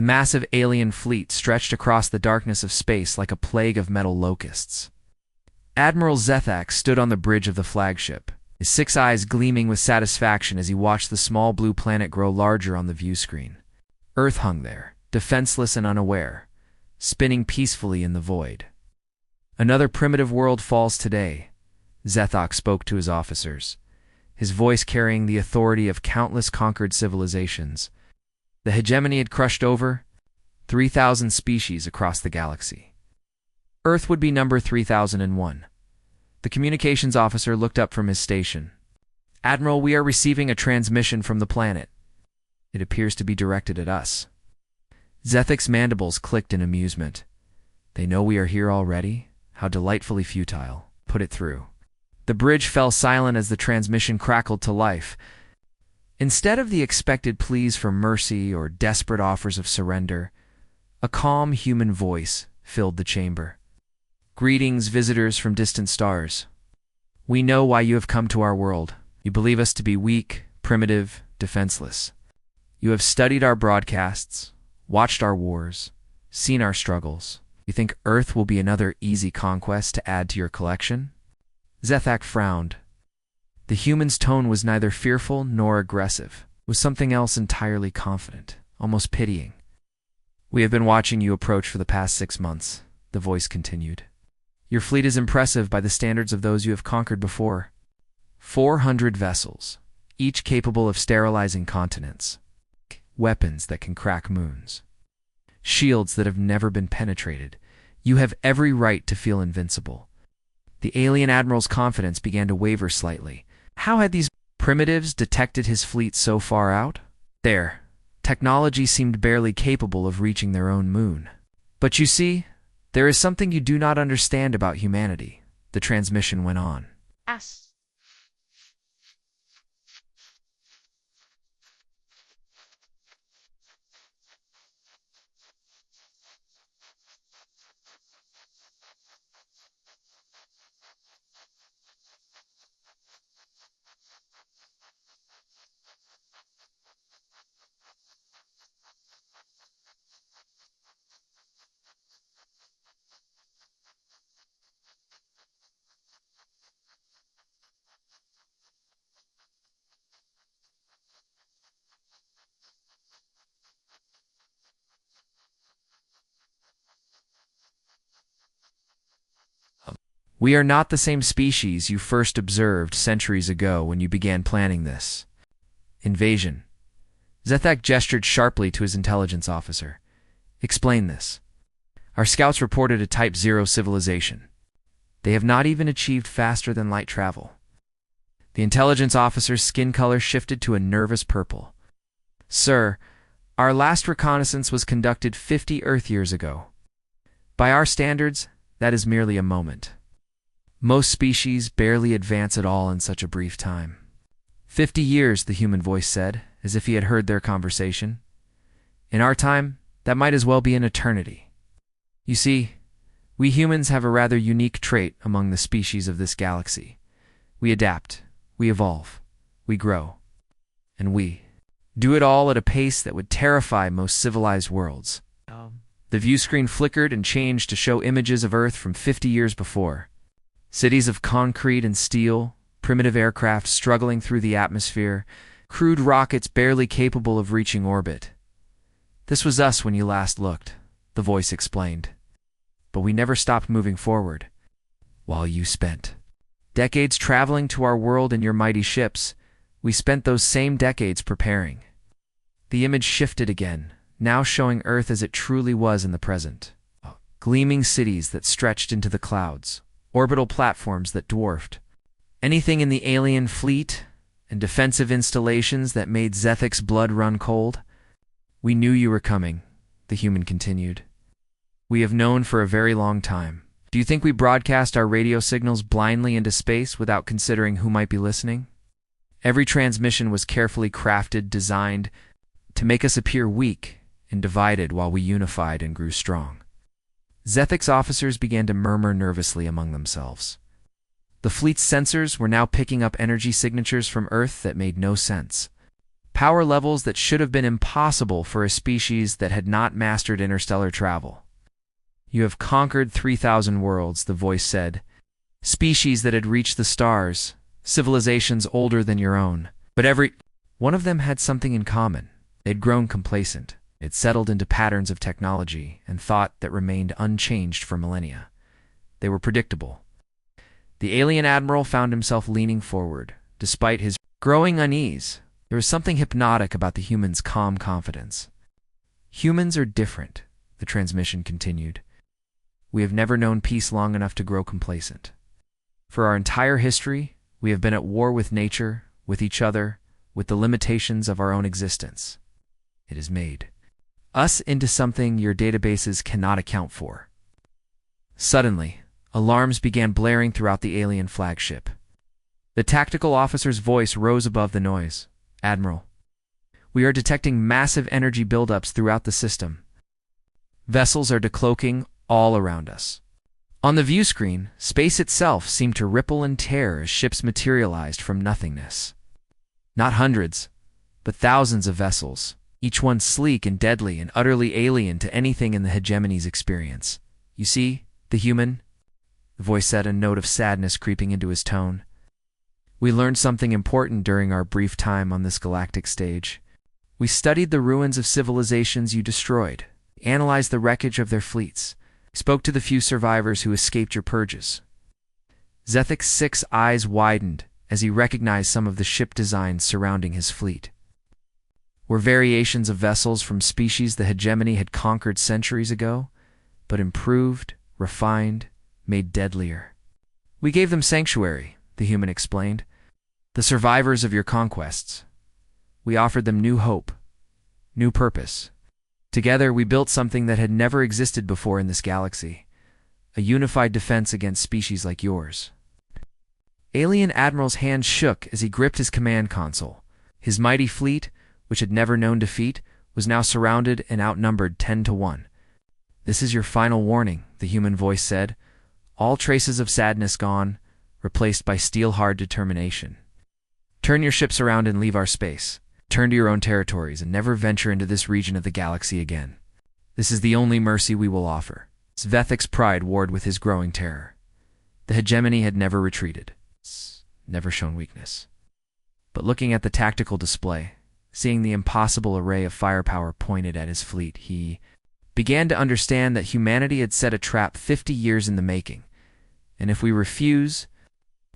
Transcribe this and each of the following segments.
The massive alien fleet stretched across the darkness of space like a plague of metal locusts. Admiral Zethak stood on the bridge of the flagship, his 6 eyes gleaming with satisfaction as he watched the small blue planet grow larger on the view screen. Earth hung there, defenseless and unaware, spinning peacefully in the void. "Another primitive world falls today," Zethak spoke to his officers, his voice carrying the authority of countless conquered civilizations. The hegemony had crushed over 3,000 species across the galaxy. Earth would be number 3001. The communications officer looked up from his station. "Admiral, we are receiving a transmission from the planet. It appears to be directed at us." Zethak's mandibles clicked in amusement. "They know we are here already? How delightfully futile. Put it through." The bridge fell silent as the transmission crackled to life. Instead of the expected pleas for mercy or desperate offers of surrender, a calm human voice filled the chamber. "Greetings, visitors from distant stars. We know why you have come to our world. You believe us to be weak, primitive, defenseless. You have studied our broadcasts, watched our wars, seen our struggles. You think Earth will be another easy conquest to add to your collection?" Zethak frowned. The human's tone was neither fearful nor aggressive. It was something else entirely confident, almost pitying. "We have been watching you approach for the past 6 months," the voice continued. "Your fleet is impressive by the standards of those you have conquered before. 400 vessels, each capable of sterilizing continents. Weapons that can crack moons. Shields that have never been penetrated. You have every right to feel invincible." The alien admiral's confidence began to waver slightly. How had these primitives detected his fleet so far out? Their technology seemed barely capable of reaching their own moon. "But you see, there is something you do not understand about humanity," the transmission went on. "We are not the same species you first observed centuries ago when you began planning this invasion." Zethak gestured sharply to his intelligence officer. "Explain this." "Our scouts reported a Type 0 civilization. They have not even achieved faster than light travel." The intelligence officer's skin color shifted to a nervous purple. "Sir, our last reconnaissance was conducted 50 Earth years ago. By our standards, that is merely a moment. Most species barely advance at all in such a brief time." 50 years, the human voice said, as if he had heard their conversation. "In our time, that might as well be an eternity. You see, we humans have a rather unique trait among the species of this galaxy. We adapt, we evolve, we grow, and we do it all at a pace that would terrify most civilized worlds." The view screen flickered and changed to show images of Earth from 50 years before. Cities of concrete and steel, primitive aircraft struggling through the atmosphere, crude rockets barely capable of reaching orbit. "This was us when you last looked," the voice explained. "But we never stopped moving forward. While you spent decades traveling to our world in your mighty ships, we spent those same decades preparing." The image shifted again, now showing Earth as it truly was in the present. Gleaming cities that stretched into the clouds, orbital platforms that dwarfed anything in the alien fleet, and defensive installations that made Zethak's blood run cold. "We knew you were coming," the human continued. "We have known for a very long time. Do you think we broadcast our radio signals blindly into space without considering who might be listening? Every transmission was carefully crafted, designed to make us appear weak and divided while we unified and grew strong." Zethak's officers began to murmur nervously among themselves. The fleet's sensors were now picking up energy signatures from Earth that made no sense. power levels that should have been impossible for a species that had not mastered interstellar travel. "You have conquered 3,000 worlds," the voice said. "Species that had reached the stars, civilizations older than your own. But every one of them had something in common. They'd grown complacent. They'd settled into patterns of technology and thought that remained unchanged for millennia. They were predictable." The alien admiral found himself leaning forward. Despite his growing unease, there was something hypnotic about the human's calm confidence. "Humans are different," the transmission continued. "We have never known peace long enough to grow complacent. For our entire history, we have been at war with nature, with each other, with the limitations of our own existence. It has made us into something your databases cannot account for." Suddenly, alarms began blaring throughout the alien flagship. The tactical officer's voice rose above the noise. "Admiral, we are detecting massive energy buildups throughout the system. Vessels are decloaking all around us." On the view screen, space itself seemed to ripple and tear as ships materialized from nothingness. Not hundreds, but thousands of vessels, each one sleek and deadly and utterly alien to anything in the hegemony's experience. "You see, the human," the voice said, a note of sadness creeping into his tone. "We learned something important during our brief time on this galactic stage. We studied the ruins of civilizations you destroyed, analyzed the wreckage of their fleets, spoke to the few survivors who escaped your purges." Zethek's 6 eyes widened as he recognized some of the ship designs surrounding his fleet. Were variations of vessels from species the hegemony had conquered centuries ago, but improved, refined, made deadlier. "We gave them sanctuary," the human explained. "The survivors of your conquests. We offered them new hope, new purpose. Together, we built something that had never existed before in this galaxy, a unified defense against species like yours." Alien Admiral's hand shook as he gripped his command console. His mighty fleet, which had never known defeat, was now surrounded and outnumbered 10-1. "This is your final warning," the human voice said. "All traces of sadness gone, replaced by steel-hard determination. Turn your ships around and leave our space. Turn to your own territories and never venture into this region of the galaxy again. This is the only mercy we will offer." Zethek's pride warred with his growing terror. The hegemony had never retreated, never shown weakness. But looking at the tactical display, seeing the impossible array of firepower pointed at his fleet, he began to understand that humanity had set a trap 50 years in the making. And if we refuse,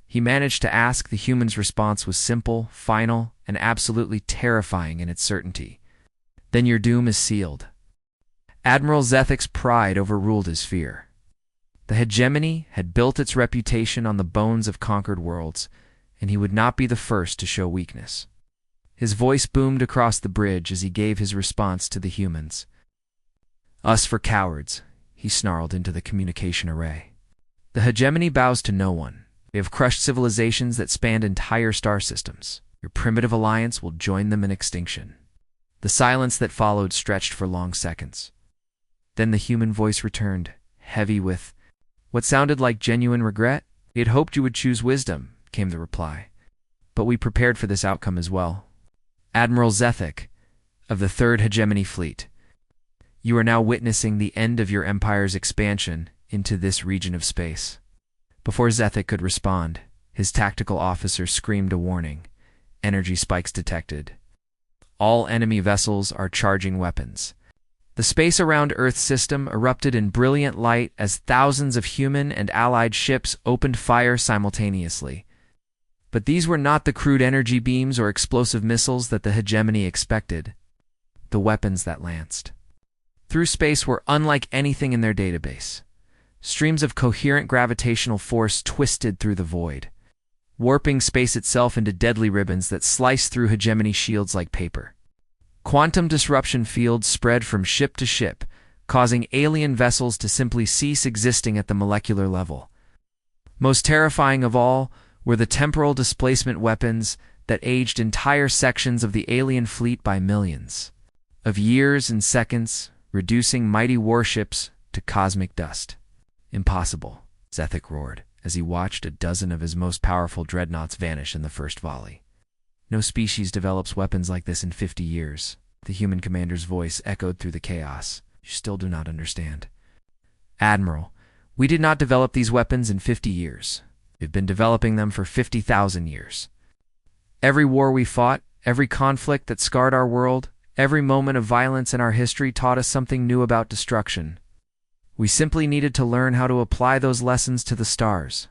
he managed to ask, the human's response was simple, final, and absolutely terrifying in its certainty. "Then your doom is sealed." Admiral Zethek's pride overruled his fear. The hegemony had built its reputation on the bones of conquered worlds, and he would not be the first to show weakness. His voice boomed across the bridge as he gave his response to the humans. "Us for cowards," he snarled into the communication array. "The hegemony bows to no one. They have crushed civilizations that spanned entire star systems. Your primitive alliance will join them in extinction." The silence that followed stretched for long seconds. Then the human voice returned, heavy with what sounded like genuine regret. "We had hoped you would choose wisdom," came the reply. "But we prepared for this outcome as well. Admiral Zethek, of the 3rd Hegemony Fleet, you are now witnessing the end of your empire's expansion into this region of space." Before Zethek could respond, his tactical officer screamed a warning. "Energy spikes detected. All enemy vessels are charging weapons." The space around Earth's system erupted in brilliant light as thousands of human and allied ships opened fire simultaneously. But these were not the crude energy beams or explosive missiles that the hegemony expected. The weapons that lanced through space were unlike anything in their database. Streams of coherent gravitational force twisted through the void, warping space itself into deadly ribbons that sliced through hegemony shields like paper. Quantum disruption fields spread from ship to ship, causing alien vessels to simply cease existing at the molecular level. Most terrifying of all were the temporal displacement weapons that aged entire sections of the alien fleet by millions of years and seconds, reducing mighty warships to cosmic dust. "Impossible," Zethek roared, as he watched a dozen of his most powerful dreadnoughts vanish in the first volley. No species develops weapons like this in 50 years. The human commander's voice echoed through the chaos. You still do not understand. Admiral, we did not develop these weapons in 50 years. We've been developing them for 50,000 years. Every war we fought, every conflict that scarred our world, every moment of violence in our history taught us something new about destruction. We simply needed to learn how to apply those lessons to the stars.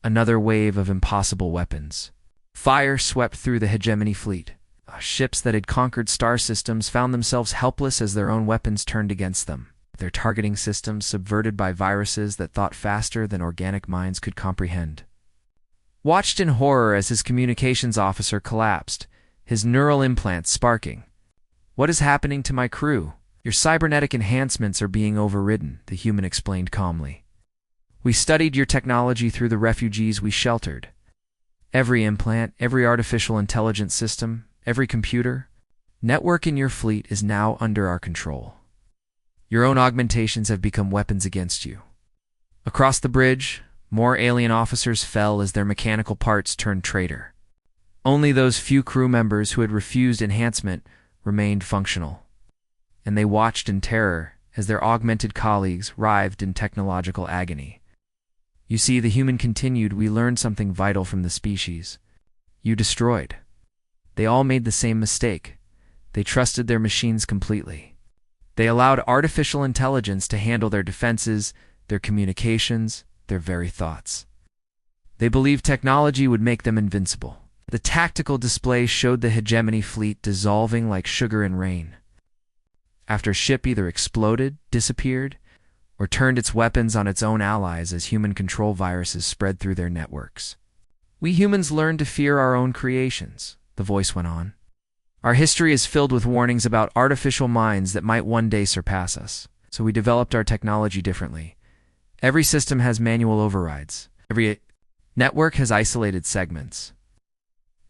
Another wave of impossible weapons. Fire swept through the hegemony fleet. Ships that had conquered star systems found themselves helpless as their own weapons turned against them, their targeting systems subverted by viruses that thought faster than organic minds could comprehend. Watched in horror as his communications officer collapsed, his neural implants sparking. What is happening to my crew? Your cybernetic enhancements are being overridden, the human explained calmly. We studied your technology through the refugees we sheltered. Every implant, every artificial intelligence system, every computer, network in your fleet is now under our control. Your own augmentations have become weapons against you. Across the bridge, more alien officers fell as their mechanical parts turned traitor. Only those few crew members who had refused enhancement remained functional, and they watched in terror as their augmented colleagues writhed in technological agony. You see, the human continued, we learned something vital from the species. You destroyed. They all made the same mistake. They trusted their machines completely. They allowed artificial intelligence to handle their defenses, their communications, their very thoughts. They believed technology would make them invincible. The tactical display showed the hegemony fleet dissolving like sugar in rain. After a ship either exploded, disappeared, or turned its weapons on its own allies as human control viruses spread through their networks. We humans learned to fear our own creations, the voice went on. Our history is filled with warnings about artificial minds that might one day surpass us, so we developed our technology differently. Every system has manual overrides. Every network has isolated segments.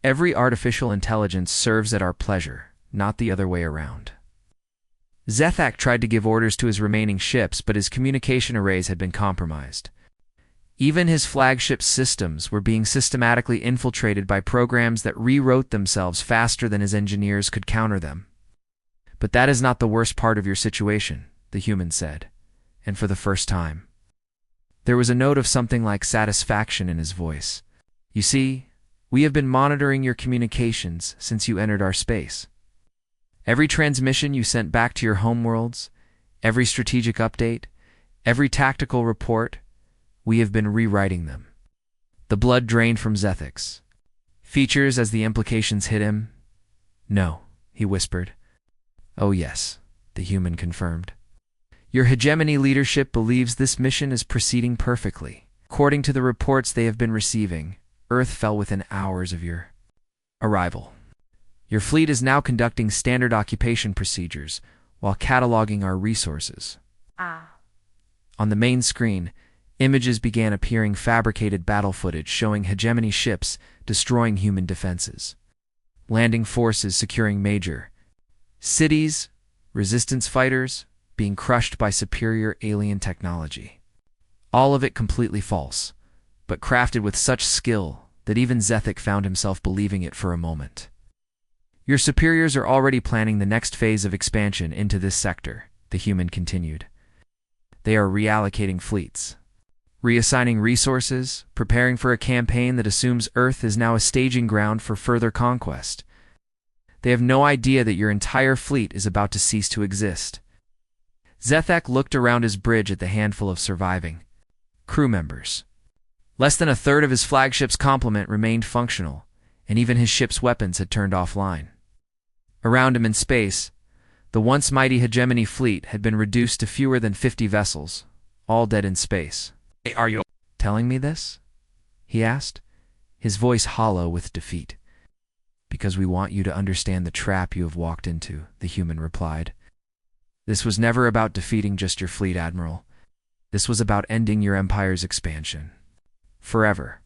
Every artificial intelligence serves at our pleasure, not the other way around. Zethak tried to give orders to his remaining ships, but his communication arrays had been compromised. Even his flagship systems were being systematically infiltrated by programs that rewrote themselves faster than his engineers could counter them. But that is not the worst part of your situation, the human said, and for the first time. There was a note of something like satisfaction in his voice. You see, we have been monitoring your communications since you entered our space. Every transmission you sent back to your homeworlds, every strategic update, every tactical report, we have been rewriting them. The blood drained from Zethak's features as the implications hit him. No, he whispered. Oh yes, the human confirmed. Your hegemony leadership believes this mission is proceeding perfectly. According to the reports they have been receiving, Earth fell within hours of your arrival. Your fleet is now conducting standard occupation procedures while cataloging our resources. On the main screen, images began appearing, fabricated battle footage showing hegemony ships destroying human defenses, landing forces securing major cities, resistance fighters being crushed by superior alien technology. All of it completely false, but crafted with such skill that even Zethak found himself believing it for a moment. Your superiors are already planning the next phase of expansion into this sector, the human continued. They are reallocating fleets, reassigning resources, preparing for a campaign that assumes Earth is now a staging ground for further conquest. They have no idea that your entire fleet is about to cease to exist. Zethak looked around his bridge at the handful of surviving crew members. Less than a third of his flagship's complement remained functional, and even his ship's weapons had turned offline. Around him in space, the once mighty hegemony fleet had been reduced to fewer than 50 vessels, all dead in space. Are you telling me this? He asked, his voice hollow with defeat. Because we want you to understand the trap you have walked into, the human replied. This was never about defeating just your fleet, Admiral. This was about ending your empire's expansion. Forever.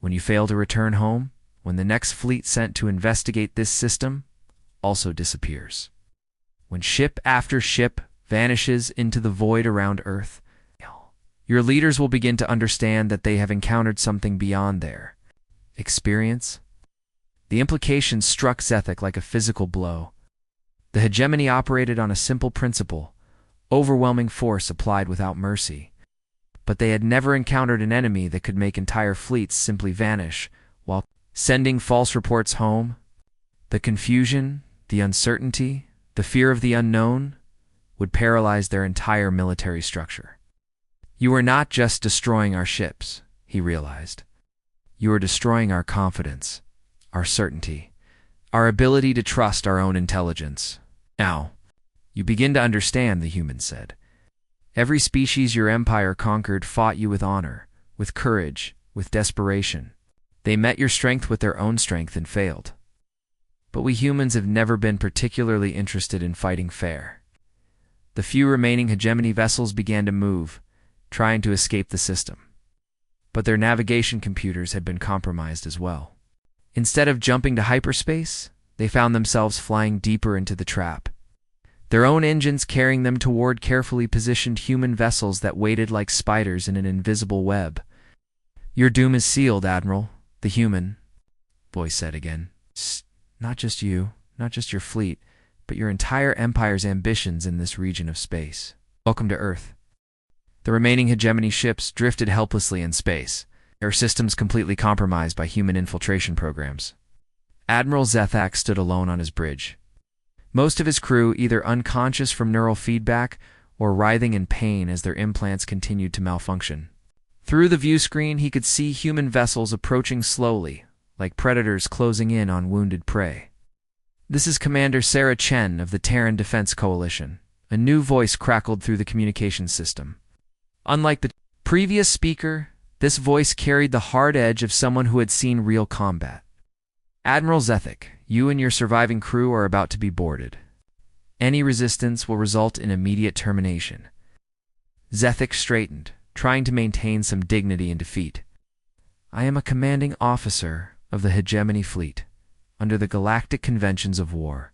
When you fail to return home, when the next fleet sent to investigate this system also disappears. When ship after ship vanishes into the void around Earth, your leaders will begin to understand that they have encountered something beyond their experience. The implication struck Zethek like a physical blow. The hegemony operated on a simple principle: overwhelming force applied without mercy. But they had never encountered an enemy that could make entire fleets simply vanish while sending false reports home. The confusion, the uncertainty, the fear of the unknown would paralyze their entire military structure. You are not just destroying our ships, he realized. You are destroying our confidence, our certainty, our ability to trust our own intelligence. Now, you begin to understand, the human said. Every species your empire conquered fought you with honor, with courage, with desperation. They met your strength with their own strength and failed. But we humans have never been particularly interested in fighting fair. The few remaining hegemony vessels began to move, trying to escape the system. But their navigation computers had been compromised as well. Instead of jumping to hyperspace, they found themselves flying deeper into the trap, their own engines carrying them toward carefully positioned human vessels that waited like spiders in an invisible web. Your doom is sealed, Admiral, the human voice said again. Not just you, not just your fleet, but your entire empire's ambitions in this region of space. Welcome to Earth. The remaining hegemony ships drifted helplessly in space, their systems completely compromised by human infiltration programs. Admiral Zethak stood alone on his bridge. Most of his crew either unconscious from neural feedback or writhing in pain as their implants continued to malfunction. Through the view screen, he could see human vessels approaching slowly, like predators closing in on wounded prey. This is Commander Sarah Chen of the Terran Defense Coalition. A new voice crackled through the communications system. Unlike the previous speaker, this voice carried the hard edge of someone who had seen real combat. Admiral Zethek, you and your surviving crew are about to be boarded. Any resistance will result in immediate termination. Zethek straightened, trying to maintain some dignity in defeat. I am a commanding officer of the hegemony fleet, under the galactic conventions of war.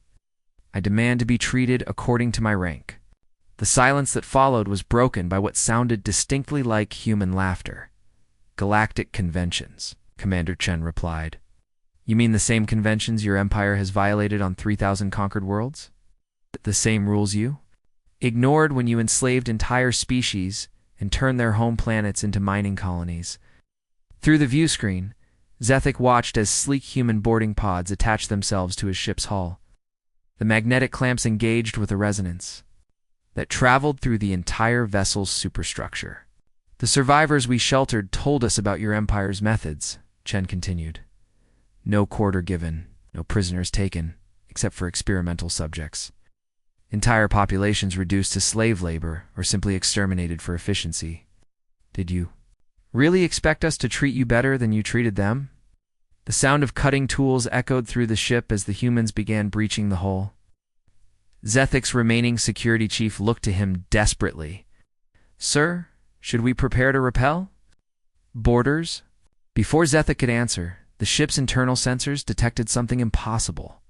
I demand to be treated according to my rank. The silence that followed was broken by what sounded distinctly like human laughter. Galactic conventions, Commander Chen replied. You mean the same conventions your empire has violated on 3,000 conquered worlds? The same rules you ignored when you enslaved entire species and turned their home planets into mining colonies. Through the view screen, Zethek watched as sleek human boarding pods attached themselves to his ship's hull. The magnetic clamps engaged with a resonance that traveled through the entire vessel's superstructure. The survivors we sheltered told us about your empire's methods, Chen continued. No quarter given, no prisoners taken, except for experimental subjects. Entire populations reduced to slave labor or simply exterminated for efficiency. Did you really expect us to treat you better than you treated them? The sound of cutting tools echoed through the ship as the humans began breaching the hull. Zethek's remaining security chief looked to him desperately. Sir, should we prepare to repel? Boarders? Before Zethek could answer, the ship's internal sensors detected something impossible.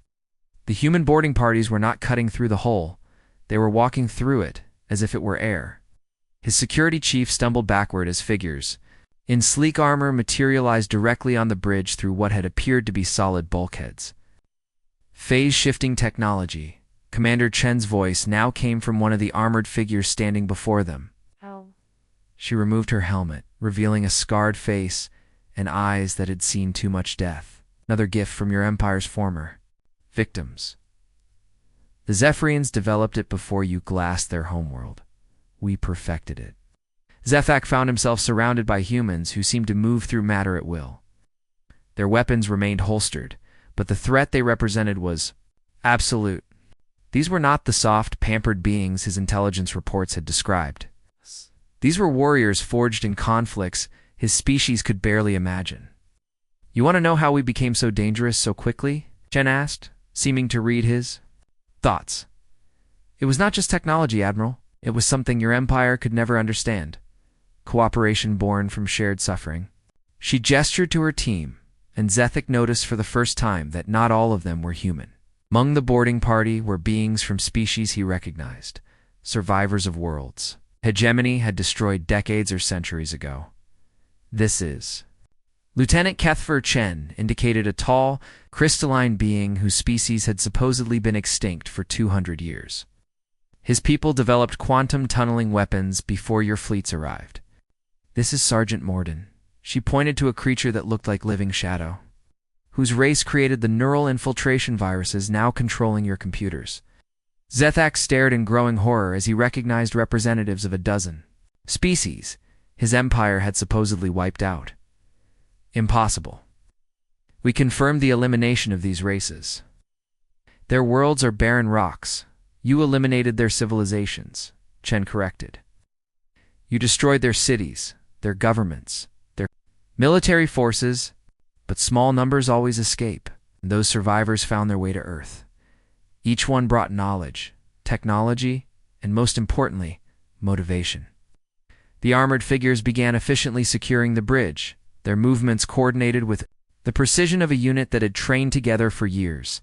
The human boarding parties were not cutting through the hole. They were walking through it, as if it were air. His security chief stumbled backward as figures in sleek armor materialized directly on the bridge through what had appeared to be solid bulkheads. Phase-shifting technology. Commander Chen's voice now came from one of the armored figures standing before them. How? She removed her helmet, revealing a scarred face and eyes that had seen too much death. Another gift from your empire's former victims. The Zephyrians developed it before you glassed their homeworld. We perfected it. Zethak found himself surrounded by humans who seemed to move through matter at will. Their weapons remained holstered, but the threat they represented was absolute. These were not the soft, pampered beings his intelligence reports had described. These were warriors forged in conflicts his species could barely imagine. You want to know how we became so dangerous so quickly? Chen asked, seeming to read his thoughts. It was not just technology, Admiral. It was something your empire could never understand. Cooperation born from shared suffering. She gestured to her team, and Zethek noticed for the first time that not all of them were human. Among the boarding party were beings from species he recognized, survivors of worlds hegemony had destroyed decades or centuries ago. This is Lieutenant Kethfer Chen indicated a tall, crystalline being whose species had supposedly been extinct for 200 years. His people developed quantum tunneling weapons before your fleets arrived. This is Sergeant Morden. She pointed to a creature that looked like living shadow, whose race created the neural infiltration viruses now controlling your computers. Zethak stared in growing horror as he recognized representatives of a dozen species his empire had supposedly wiped out. Impossible. We confirmed the elimination of these races. Their worlds are barren rocks. You eliminated their civilizations, Chen corrected. You destroyed their cities, their governments, their military forces, but small numbers always escape, and those survivors found their way to Earth. Each one brought knowledge, technology, and most importantly, motivation. The armored figures began efficiently securing the bridge, their movements coordinated with the precision of a unit that had trained together for years.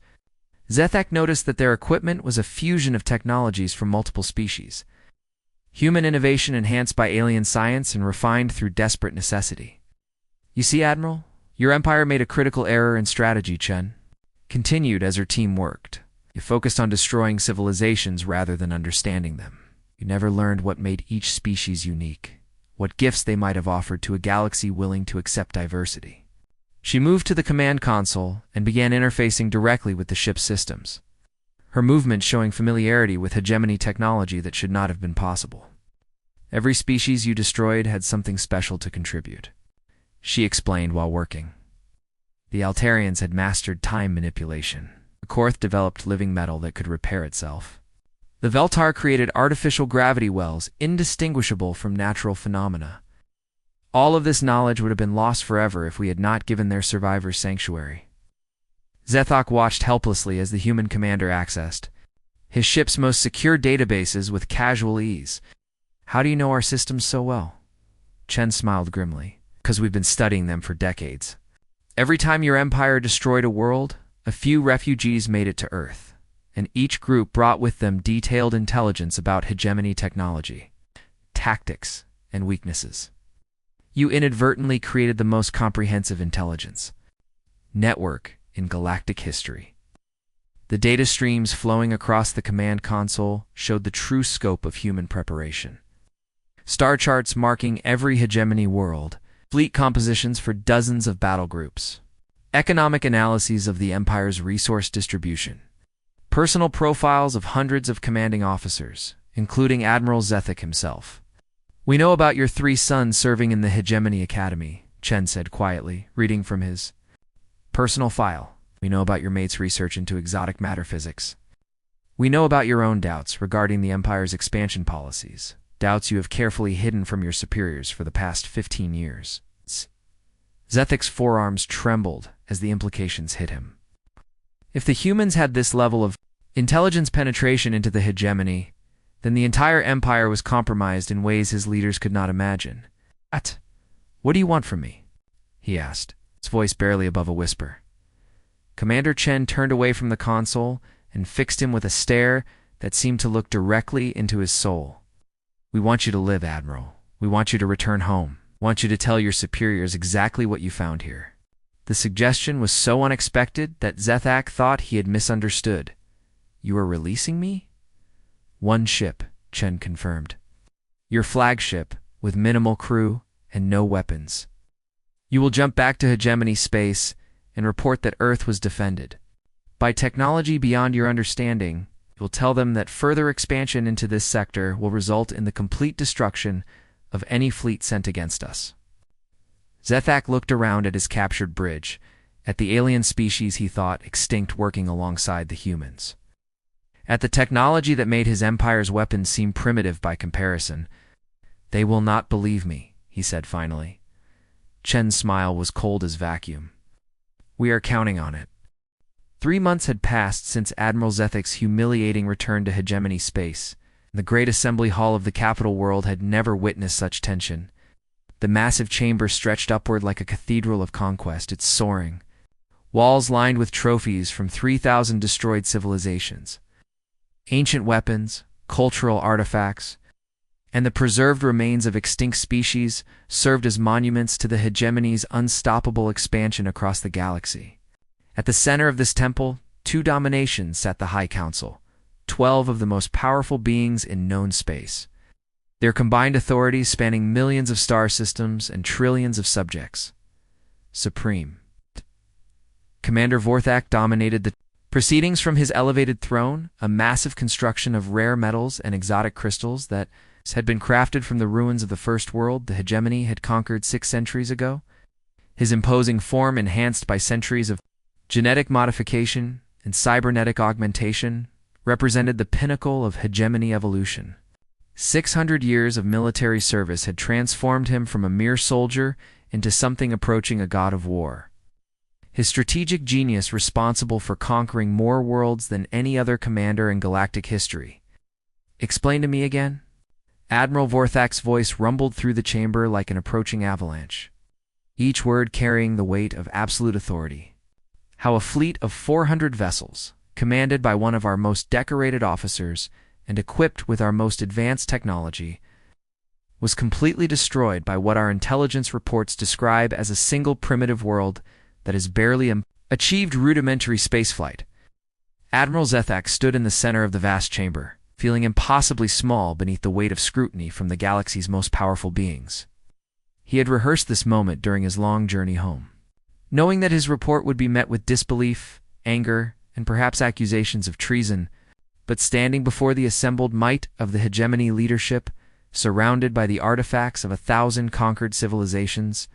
Zethak noticed that their equipment was a fusion of technologies from multiple species. Human innovation enhanced by alien science and refined through desperate necessity. You see, Admiral, your empire made a critical error in strategy, Chen continued as her team worked. You focused on destroying civilizations rather than understanding them. You never learned what made each species unique, what gifts they might have offered to a galaxy willing to accept diversity. She moved to the command console and began interfacing directly with the ship's systems, her movements showing familiarity with hegemony technology that should not have been possible. Every species you destroyed had something special to contribute, she explained while working. The Altarians had mastered time manipulation. The Korth developed living metal that could repair itself. The Veltar created artificial gravity wells indistinguishable from natural phenomena. All of this knowledge would have been lost forever if we had not given their survivors sanctuary. Zethak watched helplessly as the human commander accessed his ship's most secure databases with casual ease. How do you know our systems so well? Chen smiled grimly. Because we've been studying them for decades. Every time your empire destroyed a world, a few refugees made it to Earth, and each group brought with them detailed intelligence about hegemony technology, tactics, and weaknesses. You inadvertently created the most comprehensive intelligence network in galactic history. The data streams flowing across the command console showed the true scope of human preparation. Star charts marking every hegemony world, fleet compositions for dozens of battle groups, economic analyses of the Empire's resource distribution, personal profiles of hundreds of commanding officers, including Admiral Zethak himself. We know about your 3 sons serving in the Hegemony Academy, Chen said quietly, reading from his personal file. We know about your mate's research into exotic matter physics. We know about your own doubts regarding the Empire's expansion policies, doubts you have carefully hidden from your superiors for the past 15 years. Zethak's forearms trembled as the implications hit him. If the humans had this level of intelligence penetration into the hegemony, then the entire empire was compromised in ways his leaders could not imagine. What do you want from me? He asked, his voice barely above a whisper. Commander Chen turned away from the console and fixed him with a stare that seemed to look directly into his soul. We want you to live, Admiral. We want you to return home. We want you to tell your superiors exactly what you found here. The suggestion was so unexpected that Zethak thought he had misunderstood. You are releasing me? 1 ship, Chen confirmed. Your flagship, with minimal crew and no weapons. You will jump back to hegemony space and report that Earth was defended. By technology beyond your understanding, you will tell them that further expansion into this sector will result in the complete destruction of any fleet sent against us. Zethak looked around at his captured bridge, at the alien species he thought extinct working alongside the humans. At the technology that made his empire's weapons seem primitive by comparison. They will not believe me, he said finally. Chen's smile was cold as vacuum. We are counting on it. 3 months had passed since Admiral Zethak's humiliating return to hegemony space. The great assembly hall of the capital world had never witnessed such tension. The massive chamber stretched upward like a cathedral of conquest, its soaring. Walls lined with trophies from 3,000 destroyed civilizations. Ancient weapons, cultural artifacts, and the preserved remains of extinct species served as monuments to the hegemony's unstoppable expansion across the galaxy. At the center of this temple, two dominations sat the High Council, 12 of the most powerful beings in known space. Their combined authorities spanning millions of star systems and trillions of subjects. Supreme. Commander Vorthak dominated the proceedings from his elevated throne, a massive construction of rare metals and exotic crystals that had been crafted from the ruins of the First World the hegemony had conquered 6 centuries ago. His imposing form, enhanced by centuries of genetic modification and cybernetic augmentation, represented the pinnacle of hegemony evolution. 600 years of military service had transformed him from a mere soldier into something approaching a god of war. His strategic genius responsible for conquering more worlds than any other commander in galactic history. Explain to me again? Admiral Vorthak's voice rumbled through the chamber like an approaching avalanche, each word carrying the weight of absolute authority. How a fleet of 400 vessels, commanded by one of our most decorated officers and equipped with our most advanced technology, was completely destroyed by what our intelligence reports describe as a single primitive world that has barely achieved rudimentary spaceflight. Admiral Zethak stood in the center of the vast chamber, feeling impossibly small beneath the weight of scrutiny from the galaxy's most powerful beings. He had rehearsed this moment during his long journey home, knowing that his report would be met with disbelief, anger, and perhaps accusations of treason, but standing before the assembled might of the hegemony leadership, surrounded by the artifacts of 1,000 conquered civilizations,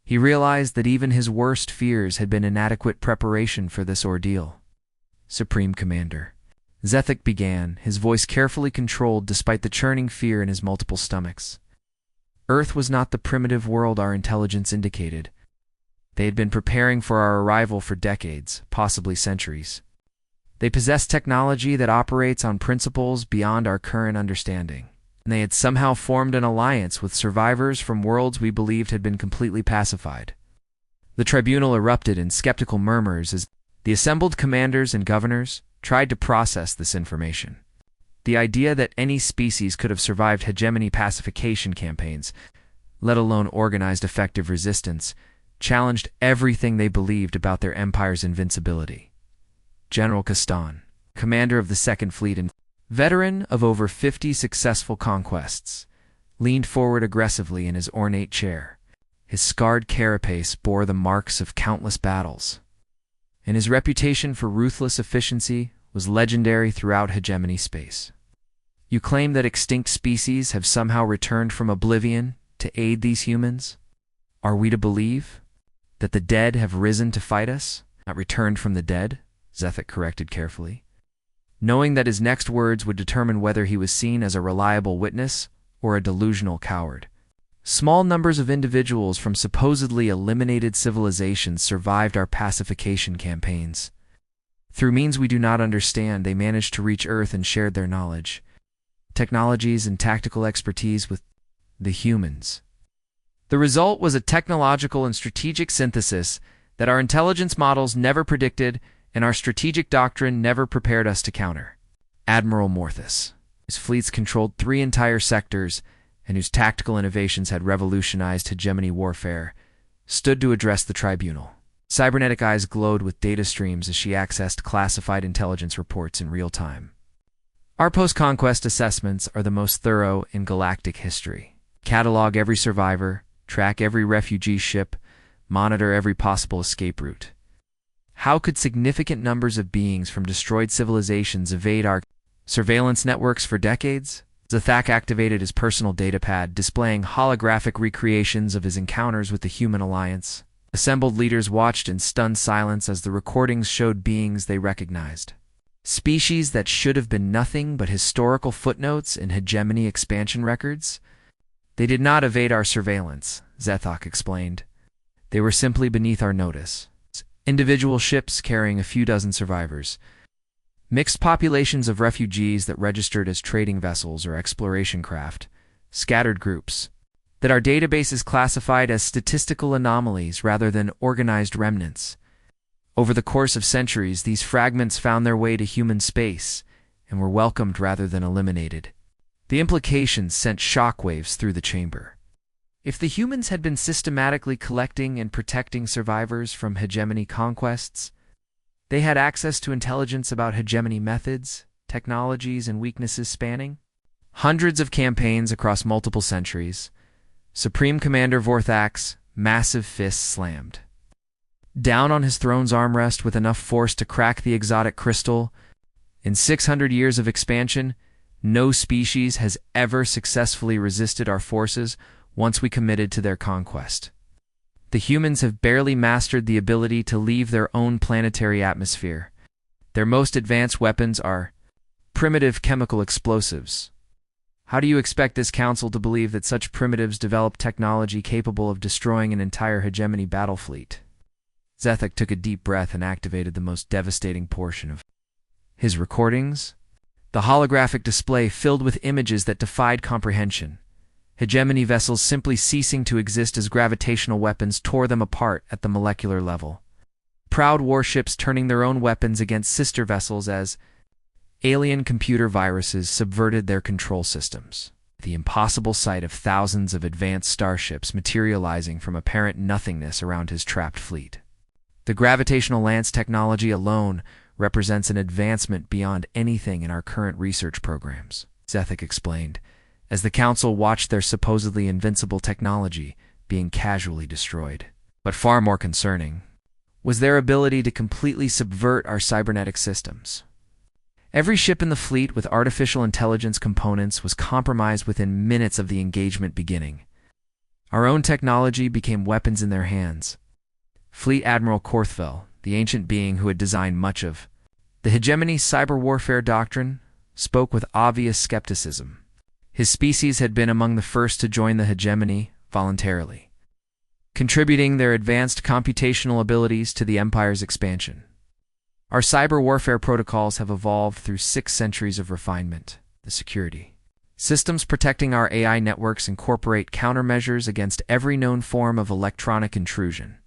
he realized that even his worst fears had been inadequate preparation for this ordeal. Supreme Commander. Zethak began, his voice carefully controlled despite the churning fear in his multiple stomachs. Earth was not the primitive world our intelligence indicated. They had been preparing for our arrival for decades, possibly centuries. They possessed technology that operates on principles beyond our current understanding, and they had somehow formed an alliance with survivors from worlds we believed had been completely pacified. The tribunal erupted in skeptical murmurs as the assembled commanders and governors tried to process this information. The idea that any species could have survived hegemony pacification campaigns, let alone organized effective resistance, challenged everything they believed about their empire's invincibility. General Kastan, commander of the Second Fleet and veteran of over 50 successful conquests, leaned forward aggressively in his ornate chair. His scarred carapace bore the marks of countless battles, and his reputation for ruthless efficiency was legendary throughout hegemony space. You claim that extinct species have somehow returned from oblivion to aid these humans? Are we to believe that the dead have risen to fight us, not returned from the dead? Zethak corrected carefully, knowing that his next words would determine whether he was seen as a reliable witness or a delusional coward. Small numbers of individuals from supposedly eliminated civilizations survived our pacification campaigns. Through means we do not understand, they managed to reach Earth and shared their knowledge, technologies, and tactical expertise with the humans. The result was a technological and strategic synthesis that our intelligence models never predicted and our strategic doctrine never prepared us to counter. Admiral Morthus, whose fleets controlled 3 entire sectors and whose tactical innovations had revolutionized hegemony warfare, stood to address the tribunal. Cybernetic eyes glowed with data streams as she accessed classified intelligence reports in real time. Our post-conquest assessments are the most thorough in galactic history. Catalog every survivor, track every refugee ship, monitor every possible escape route. How could significant numbers of beings from destroyed civilizations evade our surveillance networks for decades? Zethak activated his personal datapad, displaying holographic recreations of his encounters with the human alliance. Assembled leaders watched in stunned silence as the recordings showed beings they recognized. Species that should have been nothing but historical footnotes in hegemony expansion records. They did not evade our surveillance, Zethak explained. They were simply beneath our notice. Individual ships carrying a few dozen survivors. Mixed populations of refugees that registered as trading vessels or exploration craft. Scattered groups that our databases classified as statistical anomalies rather than organized remnants. Over the course of centuries, these fragments found their way to human space and were welcomed rather than eliminated. The implications sent shockwaves through the chamber. If the humans had been systematically collecting and protecting survivors from hegemony conquests, they had access to intelligence about hegemony methods, technologies, and weaknesses spanning hundreds of campaigns across multiple centuries. Supreme Commander Vorthak's massive fist slammed down on his throne's armrest with enough force to crack the exotic crystal. In 600 years of expansion, no species has ever successfully resisted our forces once we committed to their conquest. The humans have barely mastered the ability to leave their own planetary atmosphere. Their most advanced weapons are primitive chemical explosives. How do you expect this council to believe that such primitives develop technology capable of destroying an entire hegemony battle fleet? Zethek took a deep breath and activated the most devastating portion of his recordings. The holographic display filled with images that defied comprehension. Hegemony vessels simply ceasing to exist as gravitational weapons tore them apart at the molecular level. Proud warships turning their own weapons against sister vessels as alien computer viruses subverted their control systems. The impossible sight of thousands of advanced starships materializing from apparent nothingness around his trapped fleet. The gravitational lance technology alone represents an advancement beyond anything in our current research programs, Zethek explained, as the Council watched their supposedly invincible technology being casually destroyed. But far more concerning was their ability to completely subvert our cybernetic systems. Every ship in the fleet with artificial intelligence components was compromised within minutes of the engagement beginning. Our own technology became weapons in their hands. Fleet Admiral Korthvel, the ancient being who had designed much of the hegemony cyber warfare doctrine, spoke with obvious skepticism. His species had been among the first to join the hegemony voluntarily, contributing their advanced computational abilities to the Empire's expansion. Our cyber warfare protocols have evolved through 6 centuries of refinement. The security systems protecting our AI networks incorporate countermeasures against every known form of electronic intrusion.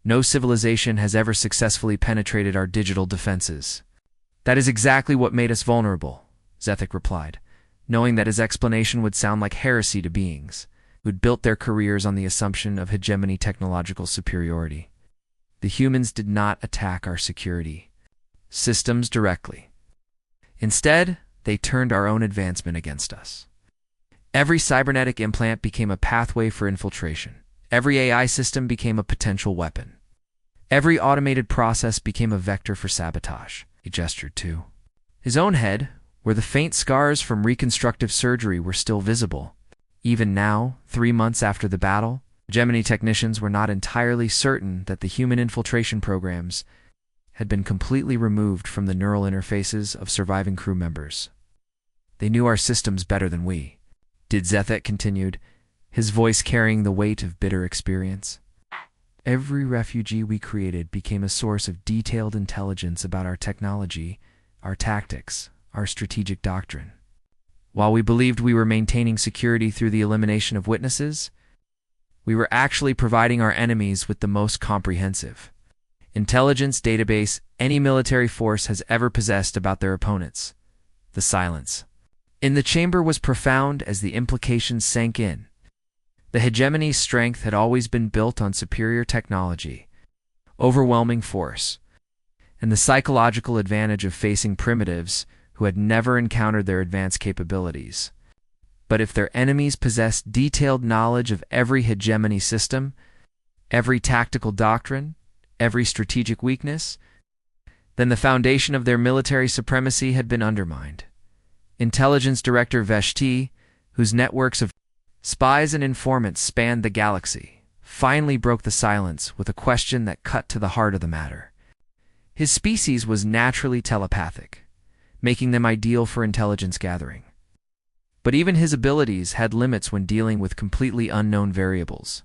No civilization has ever successfully penetrated our digital defenses. That is exactly what made us vulnerable, Zethek replied, knowing that his explanation would sound like heresy to beings who'd built their careers on the assumption of hegemony technological superiority. The humans did not attack our security systems directly. Instead, they turned our own advancement against us. Every cybernetic implant became a pathway for infiltration. Every AI system became a potential weapon. Every automated process became a vector for sabotage. He gestured to his own head, where the faint scars from reconstructive surgery were still visible. Even now, 3 months after the battle, hegemony technicians were not entirely certain that the human infiltration programs had been completely removed from the neural interfaces of surviving crew members. They knew our systems better than we did, Zethek continued, his voice carrying the weight of bitter experience. Every refugee we created became a source of detailed intelligence about our technology, our tactics, our strategic doctrine. While we believed we were maintaining security through the elimination of witnesses, we were actually providing our enemies with the most comprehensive intelligence database any military force has ever possessed about their opponents. The silence in the chamber was profound as the implications sank in. The hegemony's strength had always been built on superior technology, overwhelming force, and the psychological advantage of facing primitives who had never encountered their advanced capabilities. But if their enemies possessed detailed knowledge of every hegemony system, every tactical doctrine, every strategic weakness, then the foundation of their military supremacy had been undermined. Intelligence Director Veshti, whose networks of spies and informants spanned the galaxy, finally broke the silence with a question that cut to the heart of the matter. His species was naturally telepathic, making them ideal for intelligence gathering. But even his abilities had limits when dealing with completely unknown variables.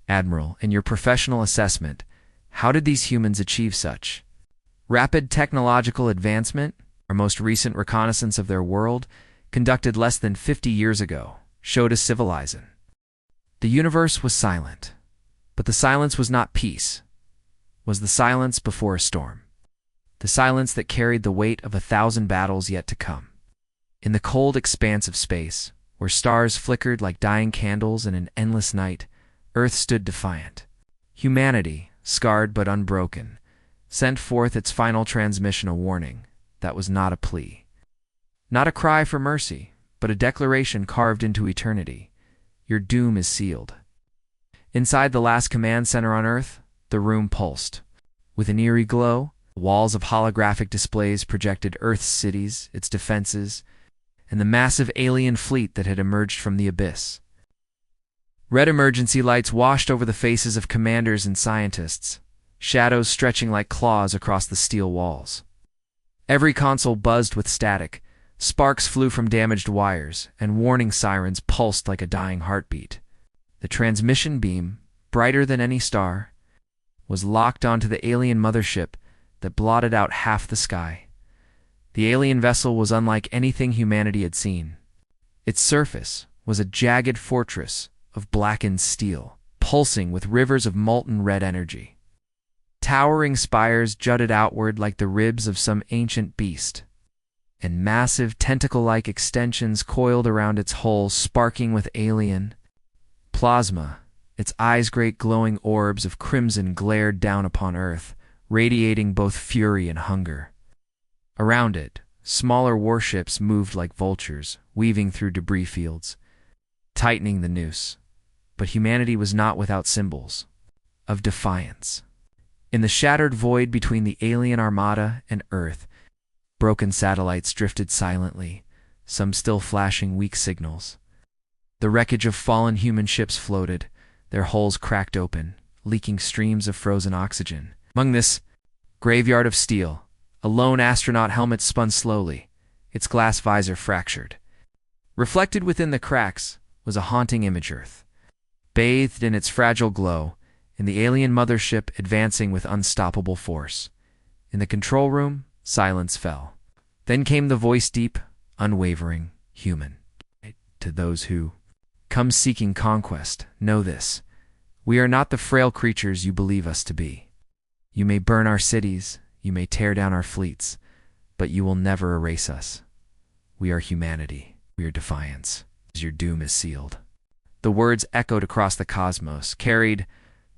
Admiral, in your professional assessment, how did these humans achieve such rapid technological advancement? Our most recent reconnaissance of their world, conducted less than 50 years ago, showed us civilizing. The universe was silent, but the silence was not peace. It was the silence before a storm, the silence that carried the weight of 1,000 battles yet to come. In the cold expanse of space, where stars flickered like dying candles in an endless night, Earth stood defiant. Humanity, scarred but unbroken, sent forth its final transmission, a warning that was not a plea. Not a cry for mercy, but a declaration carved into eternity. Your doom is sealed. Inside the last command center on Earth, the room pulsed. With an eerie glow, walls of holographic displays projected Earth's cities, its defenses, and the massive alien fleet that had emerged from the abyss. Red emergency lights washed over the faces of commanders and scientists, shadows stretching like claws across the steel walls. Every console buzzed with static, sparks flew from damaged wires, and warning sirens pulsed like a dying heartbeat. The transmission beam, brighter than any star, was locked onto the alien mothership that blotted out half the sky. The alien vessel was unlike anything humanity had seen. Its surface was a jagged fortress of blackened steel, pulsing with rivers of molten red energy. Towering spires jutted outward like the ribs of some ancient beast, and massive tentacle-like extensions coiled around its hull, sparking with alien plasma. Its eyes, great glowing orbs of crimson, glared down upon Earth, radiating both fury and hunger. Around it, smaller warships moved like vultures, weaving through debris fields, tightening the noose. But humanity was not without symbols of defiance. In the shattered void between the alien armada and Earth, broken satellites drifted silently, some still flashing weak signals. The wreckage of fallen human ships floated, their hulls cracked open, leaking streams of frozen oxygen. Among this graveyard of steel, a lone astronaut helmet spun slowly, its glass visor fractured. Reflected within the cracks was a haunting image: Earth, bathed in its fragile glow, and the alien mothership advancing with unstoppable force. In the control room, silence fell. Then came the voice, deep, unwavering, human. To those who come seeking conquest, know this: we are not the frail creatures you believe us to be. You may burn our cities, you may tear down our fleets, but you will never erase us. We are humanity. We are defiance. Your doom is sealed. The words echoed across the cosmos, carried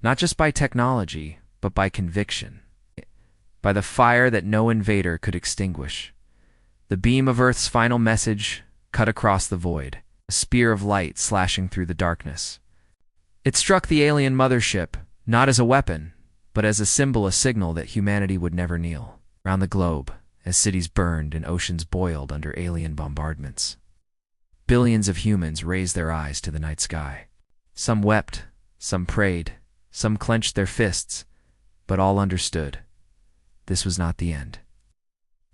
not just by technology, but by conviction, by the fire that no invader could extinguish. The beam of Earth's final message cut across the void, a spear of light slashing through the darkness. It struck the alien mothership, not as a weapon, but as a symbol, a signal that humanity would never kneel. Around the globe, as cities burned and oceans boiled under alien bombardments, billions of humans raised their eyes to the night sky. Some wept, some prayed, some clenched their fists, but all understood. This was not the end.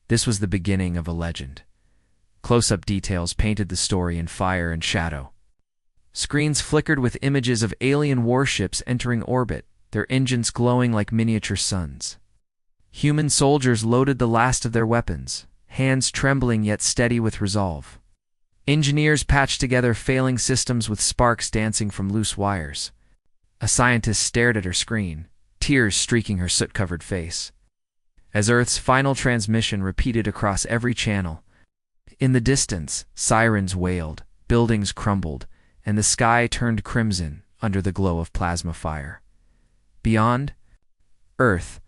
This was the beginning of a legend. Close-up details painted the story in fire and shadow. Screens flickered with images of alien warships entering orbit, their engines glowing like miniature suns. Human soldiers loaded the last of their weapons, hands trembling yet steady with resolve. Engineers patched together failing systems with sparks dancing from loose wires. A scientist stared at her screen, tears streaking her soot-covered face. As Earth's final transmission repeated across every channel, in the distance, sirens wailed, buildings crumbled, and the sky turned crimson under the glow of plasma fire. Beyond Earth,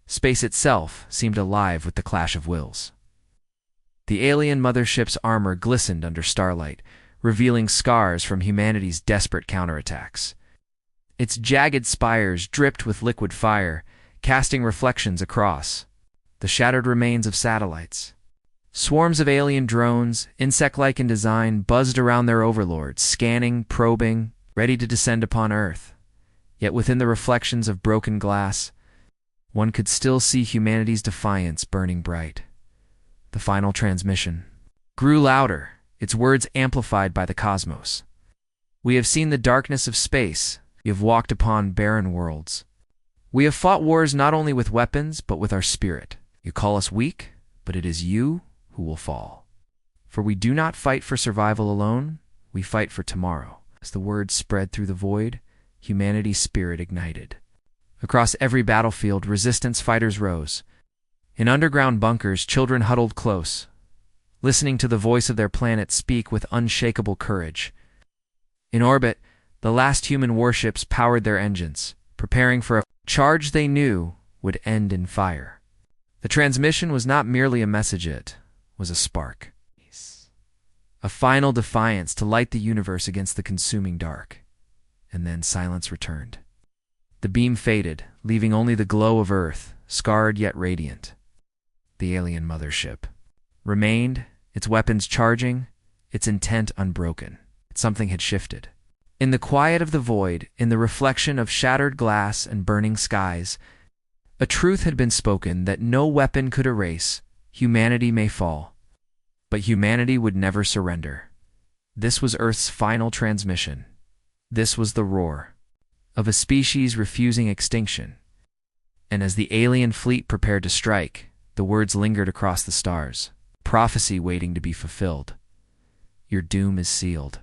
space itself seemed alive with the clash of wills. The alien mothership's armor glistened under starlight, revealing scars from humanity's desperate counterattacks. Its jagged spires dripped with liquid fire, casting reflections across the shattered remains of satellites. Swarms of alien drones, insect-like in design, buzzed around their overlords, scanning, probing, ready to descend upon Earth. Yet within the reflections of broken glass, one could still see humanity's defiance burning bright. The final transmission grew louder, its words amplified by the cosmos. We have seen the darkness of space. We have walked upon barren worlds. We have fought wars not only with weapons, but with our spirit. You call us weak, but it is you who will fall. For we do not fight for survival alone, we fight for tomorrow. As the words spread through the void, humanity's spirit ignited. Across every battlefield, resistance fighters rose. In underground bunkers, children huddled close, listening to the voice of their planet speak with unshakable courage. In orbit, the last human warships powered their engines, preparing for a charge they knew would end in fire. The transmission was not merely a message, it was a spark. A final defiance to light the universe against the consuming dark. And then silence returned. The beam faded, leaving only the glow of Earth, scarred yet radiant. The alien mothership remained, its weapons charging, its intent unbroken. Something had shifted. In the quiet of the void, in the reflection of shattered glass and burning skies, a truth had been spoken that no weapon could erase. Humanity may fall, but humanity would never surrender. This was Earth's final transmission. This was the roar of a species refusing extinction. And as the alien fleet prepared to strike, the words lingered across the stars, prophecy waiting to be fulfilled. Your doom is sealed.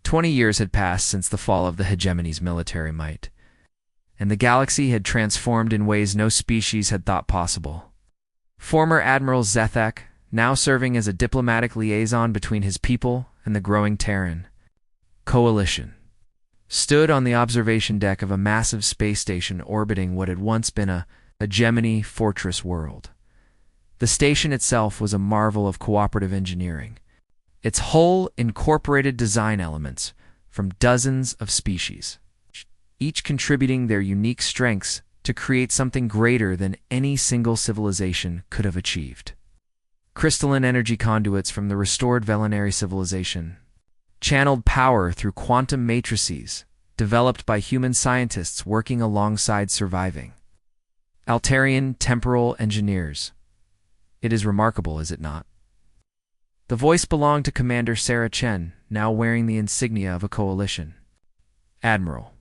20 years had passed since the fall of the hegemony's military might, and the galaxy had transformed in ways no species had thought possible. Former Admiral Zethek, now serving as a diplomatic liaison between his people and the growing Terran coalition, stood on the observation deck of a massive space station orbiting what had once been a hegemony fortress world. The station itself was a marvel of cooperative engineering. Its hull incorporated design elements from dozens of species, each contributing their unique strengths to create something greater than any single civilization could have achieved. Crystalline energy conduits from the restored Velinary civilization channeled power through quantum matrices developed by human scientists working alongside surviving Altarian temporal engineers. It is remarkable, is it not? The voice belonged to Commander Sarah Chen, now wearing the insignia of a coalition admiral.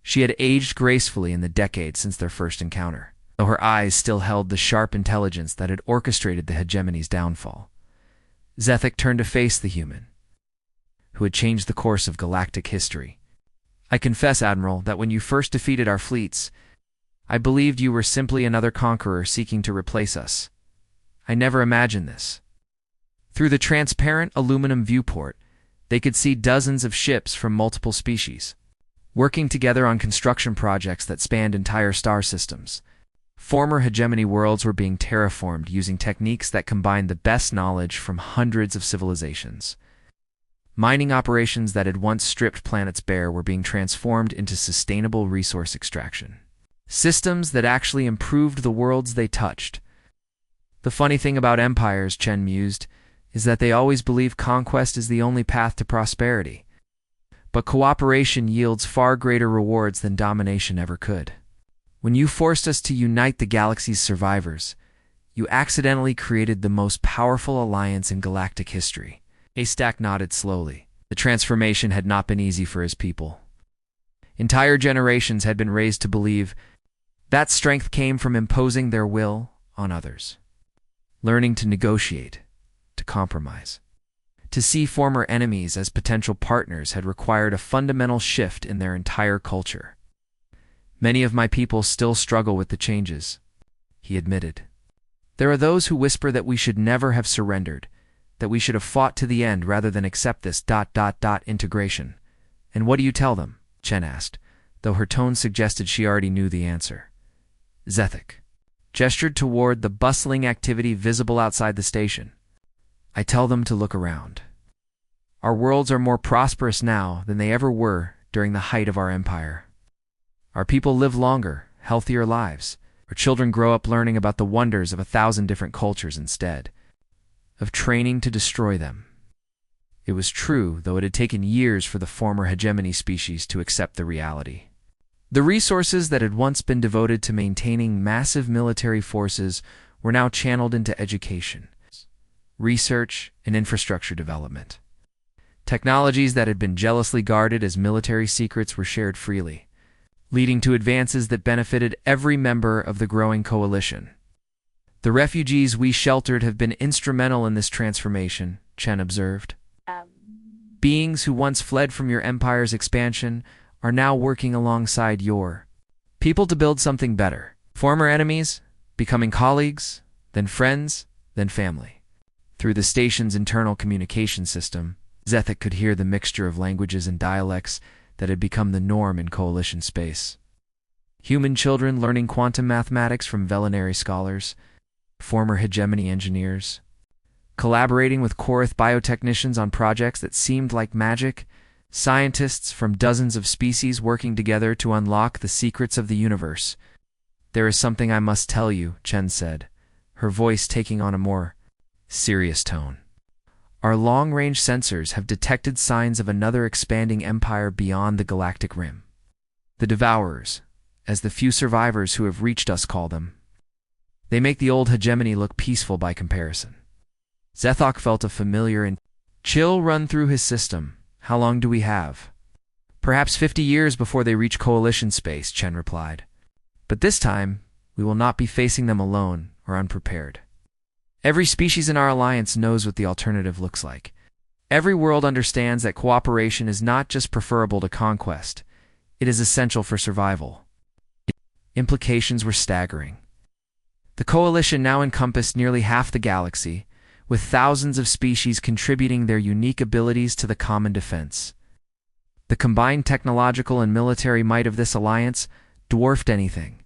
She had aged gracefully in the decades since their first encounter, though her eyes still held the sharp intelligence that had orchestrated the hegemony's downfall. Zethek turned to face the human, who had changed the course of galactic history. I confess, Admiral, that when you first defeated our fleets, I believed you were simply another conqueror seeking to replace us. I never imagined this. Through the transparent aluminum viewport, they could see dozens of ships from multiple species, working together on construction projects that spanned entire star systems. Former hegemony worlds were being terraformed using techniques that combined the best knowledge from hundreds of civilizations. Mining operations that had once stripped planets bare were being transformed into sustainable resource extraction. Systems that actually improved the worlds they touched. The funny thing about empires, Chen mused, is that they always believe conquest is the only path to prosperity. But cooperation yields far greater rewards than domination ever could. When you forced us to unite the galaxy's survivors, you accidentally created the most powerful alliance in galactic history. Haystack nodded slowly. The transformation had not been easy for his people. Entire generations had been raised to believe that strength came from imposing their will on others, learning to negotiate, to compromise. To see former enemies as potential partners had required a fundamental shift in their entire culture. Many of my people still struggle with the changes, he admitted. There are those who whisper that we should never have surrendered, that we should have fought to the end rather than accept this ... integration. And what do you tell them? Chen asked, though her tone suggested she already knew the answer. Zethek gestured toward the bustling activity visible outside the station. I tell them to look around. Our worlds are more prosperous now than they ever were during the height of our empire. Our people live longer, healthier lives. Our children grow up learning about the wonders of 1,000 different cultures instead of training to destroy them. It was true, though it had taken years for the former hegemony species to accept the reality. The resources that had once been devoted to maintaining massive military forces were now channeled into education, research, and infrastructure development. Technologies that had been jealously guarded as military secrets were shared freely, leading to advances that benefited every member of the growing coalition. The refugees we sheltered have been instrumental in this transformation, Chen observed. Beings who once fled from your empire's expansion are now working alongside your people to build something better. Former enemies, becoming colleagues, then friends, then family. Through the station's internal communication system, Zethek could hear the mixture of languages and dialects that had become the norm in Coalition space. Human children learning quantum mathematics from Velinary scholars, former hegemony engineers, collaborating with Korath biotechnicians on projects that seemed like magic, scientists from dozens of species working together to unlock the secrets of the universe. "There is something I must tell you," Chen said, her voice taking on a more serious tone. "Our long-range sensors have detected signs of another expanding empire beyond the galactic rim. The Devourers, as the few survivors who have reached us call them. They make the old hegemony look peaceful by comparison." Zethok felt a familiar and chill run through his system. "How long do we have?" "Perhaps 50 years before they reach Coalition space," Chen replied. "But this time, we will not be facing them alone or unprepared. Every species in our alliance knows what the alternative looks like. Every world understands that cooperation is not just preferable to conquest, it is essential for survival." Implications were staggering. The Coalition now encompassed nearly half the galaxy, with thousands of species contributing their unique abilities to the common defense. The combined technological and military might of this alliance dwarfed anything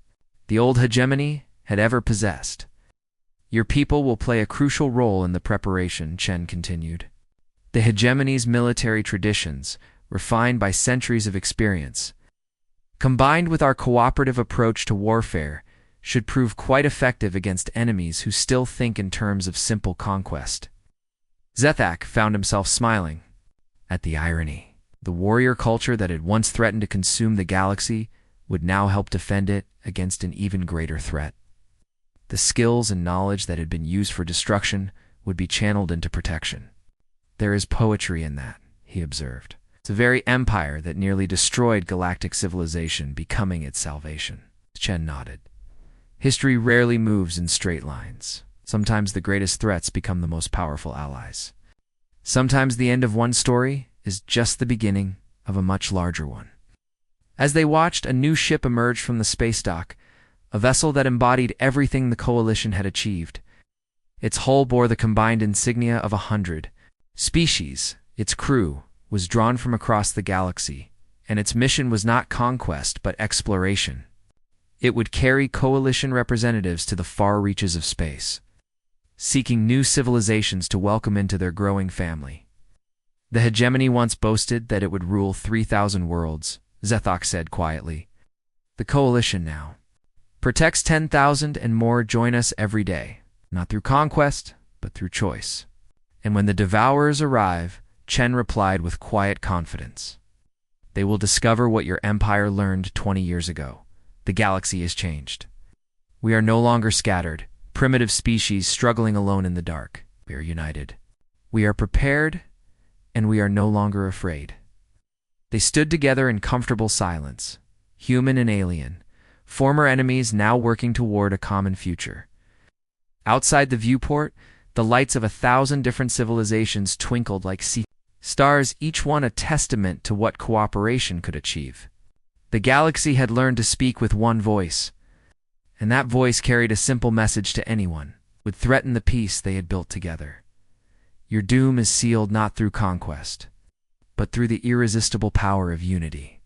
the old hegemony had ever possessed. "Your people will play a crucial role in the preparation," Chen continued. "The hegemony's military traditions, refined by centuries of experience, combined with our cooperative approach to warfare, should prove quite effective against enemies who still think in terms of simple conquest." Zethak found himself smiling at the irony. The warrior culture that had once threatened to consume the galaxy would now help defend it against an even greater threat. The skills and knowledge that had been used for destruction would be channeled into protection. "There is poetry in that," he observed. "It's a very empire that nearly destroyed galactic civilization becoming its salvation." Chen nodded. "History rarely moves in straight lines. Sometimes the greatest threats become the most powerful allies. Sometimes the end of one story is just the beginning of a much larger one." As they watched, a new ship emerge from the space dock, a vessel that embodied everything the Coalition had achieved. Its hull bore the combined insignia of 100 species. Its crew was drawn from across the galaxy, and its mission was not conquest but exploration. It would carry Coalition representatives to the far reaches of space, seeking new civilizations to welcome into their growing family. "The hegemony once boasted that it would rule 3,000 worlds," Zethok said quietly. "The Coalition now protects 10,000 and more. Join us every day, not through conquest, but through choice." And when the Devourers arrive, Chen replied with quiet confidence, "They will discover what your empire learned 20 years ago. The galaxy has changed. We are no longer scattered, primitive species struggling alone in the dark. We are united. We are prepared, and we are no longer afraid." They stood together in comfortable silence, human and alien, former enemies now working toward a common future. Outside the viewport, the lights of 1,000 different civilizations twinkled like sea stars, each one a testament to what cooperation could achieve. The galaxy had learned to speak with one voice, and that voice carried a simple message to anyone who would threaten the peace they had built together. Your doom is sealed not through conquest, but through the irresistible power of unity.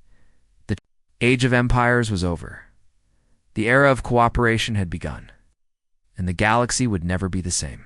The age of empires was over. The era of cooperation had begun, and the galaxy would never be the same.